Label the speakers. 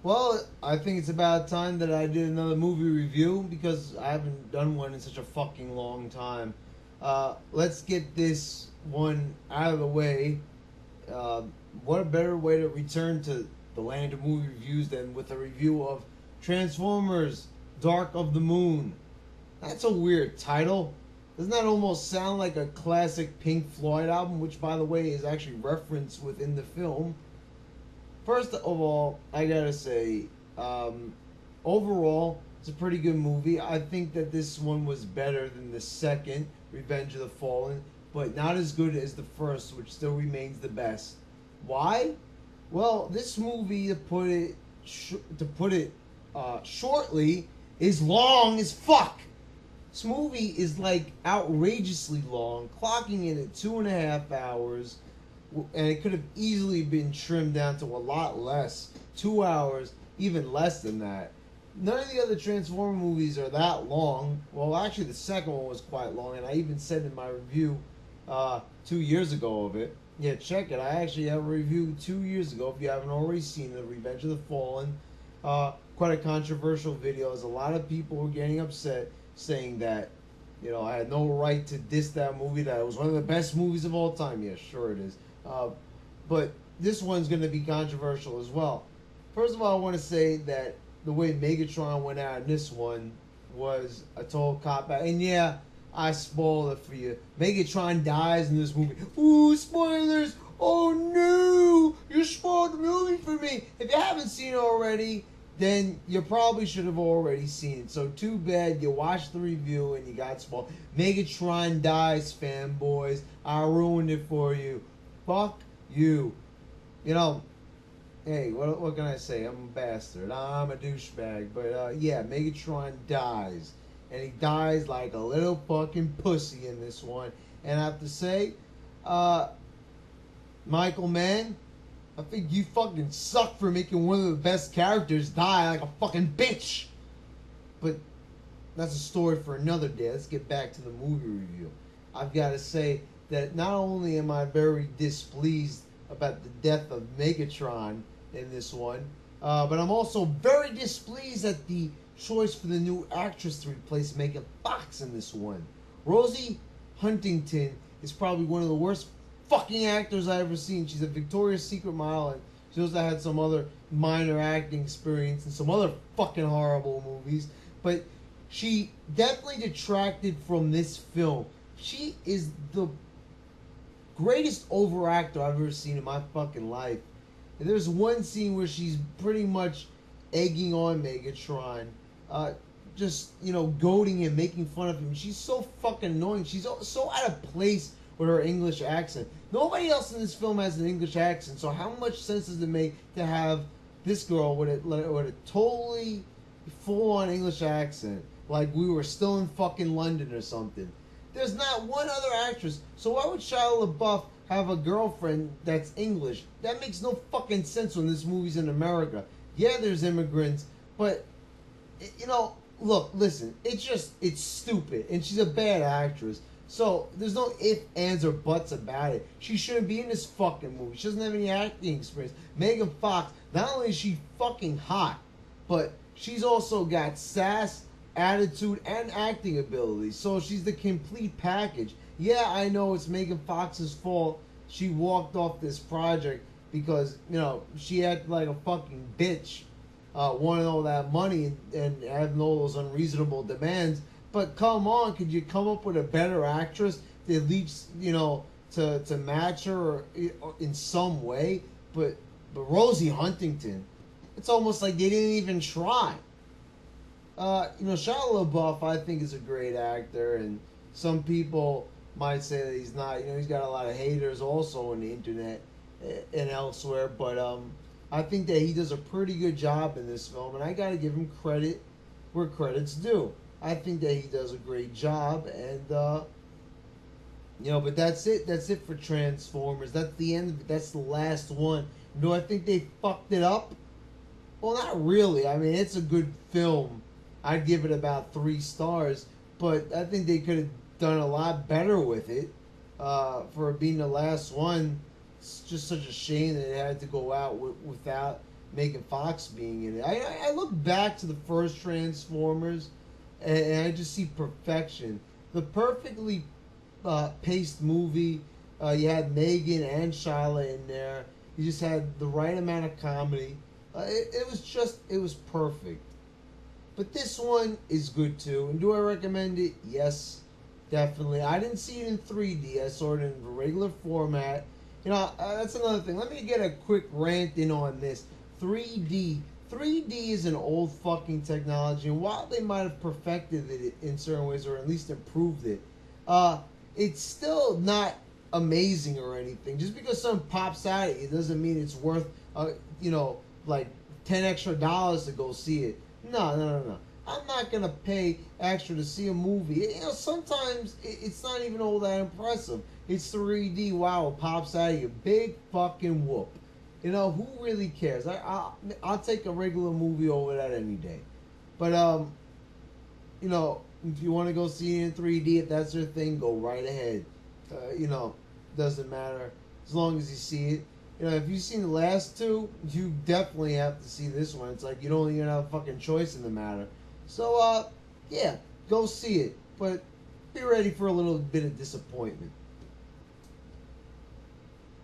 Speaker 1: Well, I think it's about time that I did another movie review because I haven't done one in such a fucking long time. Let's get this one out of the way. Uh, what a better way to return to the land of movie reviews than with a review of Transformers Dark of the Moon. That's a weird title. Doesn't that almost sound like a classic Pink Floyd album, which, by the way, is actually referenced within the film? First of all, I gotta say, um, overall, it's a pretty good movie. I think that this one was better than the second, Revenge of the Fallen, but not as good as the first, which still remains the best. Why? Well, this movie, to put it shortly, is long as fuck. This movie is like outrageously long, clocking in at 2.5 hours, and it could have easily been trimmed down to a lot less, 2 hours, even less than that. None of the other Transformer movies are that long. Well, actually, the second one was quite long, and I even said in my review 2 years ago of it. Yeah, check it. I actually have a review 2 years ago. If you haven't already seen it, Revenge of the Fallen. Quite a controversial video. As a lot of people were getting upset, saying that I had no right to diss that movie. That it was one of the best movies of all time. Yeah, sure it is. Uh, but this one's going to be controversial as well. First of all, I want to say that the way Megatron went out in this one was a total cop out. And yeah, I spoiled it for you. Megatron dies in this movie. Ooh, spoilers! Oh no! You spoiled the movie for me! If you haven't seen it already, then you probably should have already seen it. So too bad you watched the review and you got spoiled. Megatron dies, fanboys. I ruined it for you. Fuck you. You know, hey, what can I say? I'm a bastard. I'm a douchebag. But yeah, Megatron dies. And he dies like a little fucking pussy in this one. And I have to say, Michael Mann, I think you fucking suck for making one of the best characters die like a fucking bitch. But that's a story for another day. Let's get back to the movie review. I've got to say that not only am I very displeased about the death of Megatron in this one, but I'm also very displeased at the choice for the new actress to replace Megan Fox in this one. Rosie Huntington is probably one of the worst fucking actors I've ever seen. She's a Victoria's Secret model, and she also had some other minor acting experience in some other fucking horrible movies. But she definitely detracted from this film. She is the greatest overactor I've ever seen in my fucking life. And there's one scene where she's pretty much egging on Megatron, just goading him, making fun of him. She's so fucking annoying. She's so out of place with her English accent. Nobody else in this film has an English accent, so how much sense does it make to have this girl with a totally full-on English accent, like we were still in fucking London or something? There's not one other actress, so why would Shia LaBeouf have a girlfriend that's English? That makes no fucking sense when this movie's in America. Yeah, there's immigrants, but look, listen, it's stupid, and she's a bad actress. So there's no ifs, ands, or buts about it. She shouldn't be in this fucking movie. She doesn't have any acting experience. Megan Fox, not only is she fucking hot, but she's also got sass, attitude, and acting ability. So she's the complete package. Yeah, I know it's Megan Fox's fault. She walked off this project because she acted like a fucking bitch, wanting all that money and having all those unreasonable demands. But come on, could you come up with a better actress to at least to match her in some way? But Rosie Huntington, it's almost like they didn't even try. Shia LaBeouf, I think, is a great actor, and some people might say that he's not. He's got a lot of haters also on the internet and elsewhere. But I think that he does a pretty good job in this film, and I got to give him credit where credit's due. I think that he does a great job, and but that's it. That's it for Transformers. That's the end of it. That's the last one. Do I think they fucked it up? Well, not really. I mean, it's a good film. I'd give it about 3 stars, but I think they could have done a lot better with it. For being the last one, it's just such a shame that it had to go out without Megan Fox being in it. I look back to the first Transformers, and I just see perfection. The perfectly paced movie. You had Megan and Shyla in there. You just had the right amount of comedy. It was perfect. But this one is good too. And do I recommend it? Yes, definitely. I didn't see it in 3D. I saw it in a regular format. That's another thing. Let me get a quick rant in on this. 3D. 3D is an old fucking technology, and while they might have perfected it in certain ways, or at least improved it, it's still not amazing or anything. Just because something pops out at you doesn't mean it's worth, like $10 extra to go see it. No. I'm not gonna pay extra to see a movie. Sometimes it's not even all that impressive. It's 3D. Wow, it pops out of you. Big fucking whoop. Who really cares? I'll take a regular movie over that any day. But if you want to go see it in 3D, if that's your thing, go right ahead. Doesn't matter as long as you see it. If you've seen the last two, you definitely have to see this one. It's like you don't even have a fucking choice in the matter. So, yeah, go see it. But be ready for a little bit of disappointment.